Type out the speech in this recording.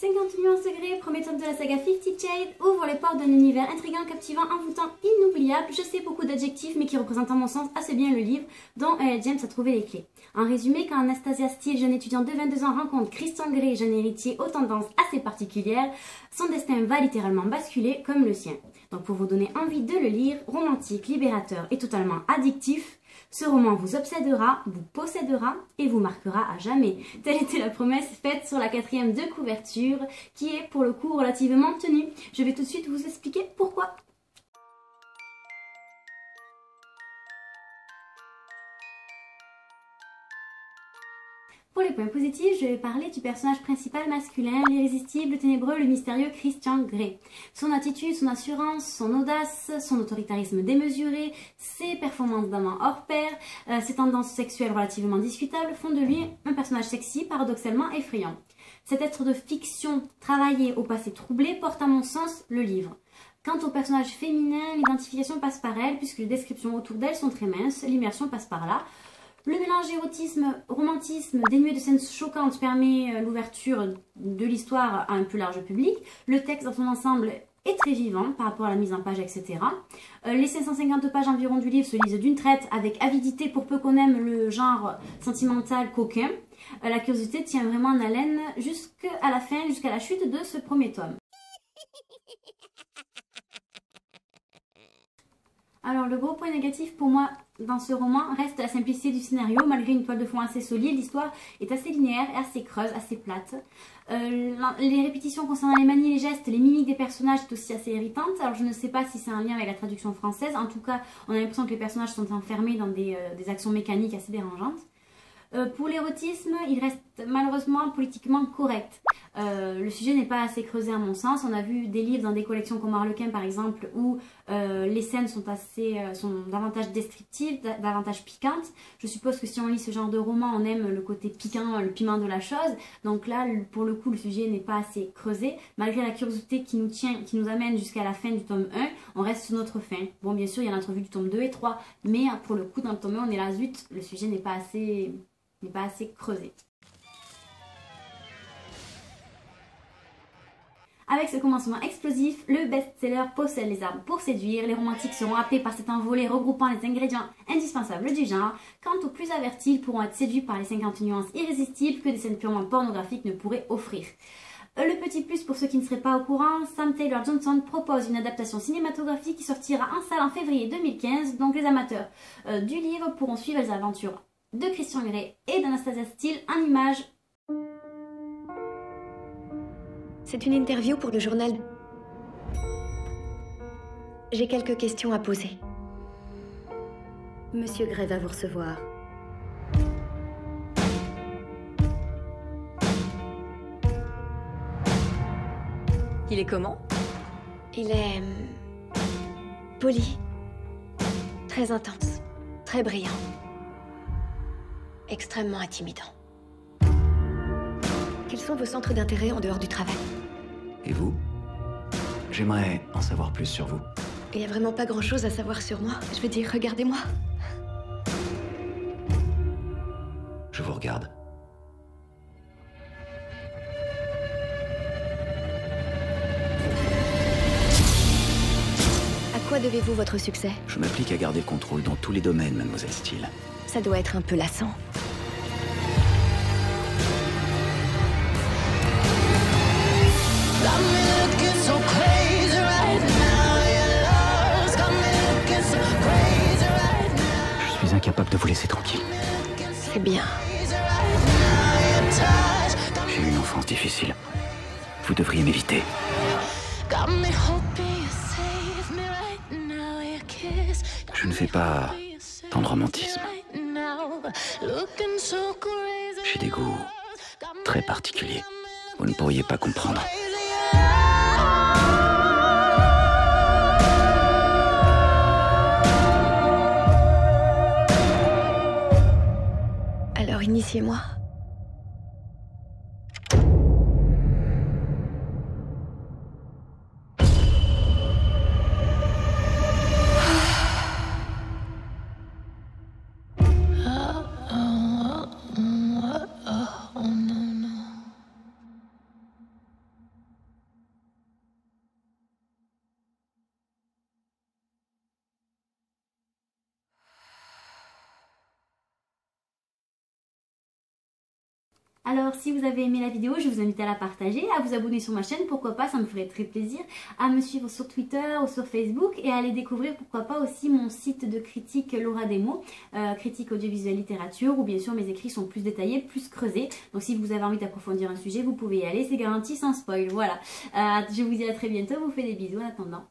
50 nuances degrés, premier tome de la saga 50 Shades, ouvre les portes d'un univers intriguant, captivant, envoûtant, inoubliable. Je sais beaucoup d'adjectifs, mais qui représentent à mon sens assez bien le livre dont James a trouvé les clés. En résumé, quand Anastasia Steele, jeune étudiante de 22 ans, rencontre Christian Grey, jeune héritier aux tendances assez particulières, son destin va littéralement basculer comme le sien. Donc pour vous donner envie de le lire, romantique, libérateur et totalement addictif, ce roman vous obsédera, vous possédera et vous marquera à jamais. Telle était la promesse faite sur la 4e de couverture, qui est pour le coup relativement tenue. Je vais tout de suite vous expliquer pourquoi. Pour les points positifs, je vais parler du personnage principal masculin, l'irrésistible, le ténébreux, le mystérieux Christian Grey. Son attitude, son assurance, son audace, son autoritarisme démesuré, ses performances d'amant hors pair, ses tendances sexuelles relativement discutables font de lui un personnage sexy, paradoxalement effrayant. Cet être de fiction travaillé au passé troublé porte à mon sens le livre. Quant au personnage féminin, l'identification passe par elle, puisque les descriptions autour d'elle sont très minces, l'immersion passe par là. Le mélange érotisme-romantisme dénué de scènes choquantes permet l'ouverture de l'histoire à un plus large public. Le texte dans son ensemble est très vivant par rapport à la mise en page, etc. Les 550 pages environ du livre se lisent d'une traite avec avidité pour peu qu'on aime le genre sentimental coquin. La curiosité tient vraiment en haleine jusqu'à la fin, jusqu'à la chute de ce premier tome. Alors le gros point négatif pour moi dans ce roman reste la simplicité du scénario. Malgré une toile de fond assez solide, l'histoire est assez linéaire, assez creuse, assez plate. Les répétitions concernant les manies, les gestes, les mimiques des personnages sont aussi assez irritantes. Alors je ne sais pas si c'est un lien avec la traduction française. En tout cas, on a l'impression que les personnages sont enfermés dans des actions mécaniques assez dérangeantes. Pour l'érotisme, il reste malheureusement politiquement correct. Le sujet n'est pas assez creusé à mon sens. On a vu des livres dans des collections comme Harlequin par exemple où les scènes sont davantage descriptives, davantage piquantes. Je suppose que si on lit ce genre de roman, on aime le côté piquant, le piment de la chose. Donc là, pour le coup, le sujet n'est pas assez creusé. Malgré la curiosité qui nous tient, qui nous amène jusqu'à la fin du tome 1, on reste sur notre fin. Bon, bien sûr, il y a l'entrevue du tome 2 et 3, mais pour le coup, dans le tome 1, on est là, zut, le sujet n'est pas assez creusé. Avec ce commencement explosif, le best-seller possède les armes pour séduire. Les romantiques seront happés par cet envolé regroupant les ingrédients indispensables du genre. Quant aux plus avertis, ils pourront être séduits par les 50 nuances irrésistibles que des scènes purement pornographiques ne pourraient offrir. Le petit plus pour ceux qui ne seraient pas au courant, Sam Taylor Johnson propose une adaptation cinématographique qui sortira en salle en février 2015. Donc les amateurs du livre pourront suivre les aventures de Christian Grey et d'Anastasia Steele en images. C'est une interview pour le journal. J'ai quelques questions à poser. Monsieur Grey va vous recevoir. Il est comment? Il est... poli. Très intense. Très brillant. Extrêmement intimidant. Quels sont vos centres d'intérêt en dehors du travail? Et vous? J'aimerais en savoir plus sur vous. Il n'y a vraiment pas grand-chose à savoir sur moi. Je veux dire, regardez-moi. Je vous regarde. À quoi devez-vous votre succès? Je m'applique à garder le contrôle dans tous les domaines, mademoiselle Steele. Ça doit être un peu lassant. Je suis incapable de vous laisser tranquille. C'est bien. J'ai eu une enfance difficile. Vous devriez m'éviter. Je ne fais pas tant de romantisme. J'ai des goûts très particuliers. Vous ne pourriez pas comprendre. Alors initiez-moi. Alors si vous avez aimé la vidéo, je vous invite à la partager, à vous abonner sur ma chaîne, pourquoi pas, ça me ferait très plaisir, à me suivre sur Twitter ou sur Facebook et à aller découvrir pourquoi pas aussi mon site de critique Laura Demo, critique audiovisuelle littérature, où bien sûr mes écrits sont plus détaillés, plus creusés. Donc si vous avez envie d'approfondir un sujet, vous pouvez y aller, c'est garanti sans spoil. Voilà, je vous dis à très bientôt, je vous fais des bisous en attendant.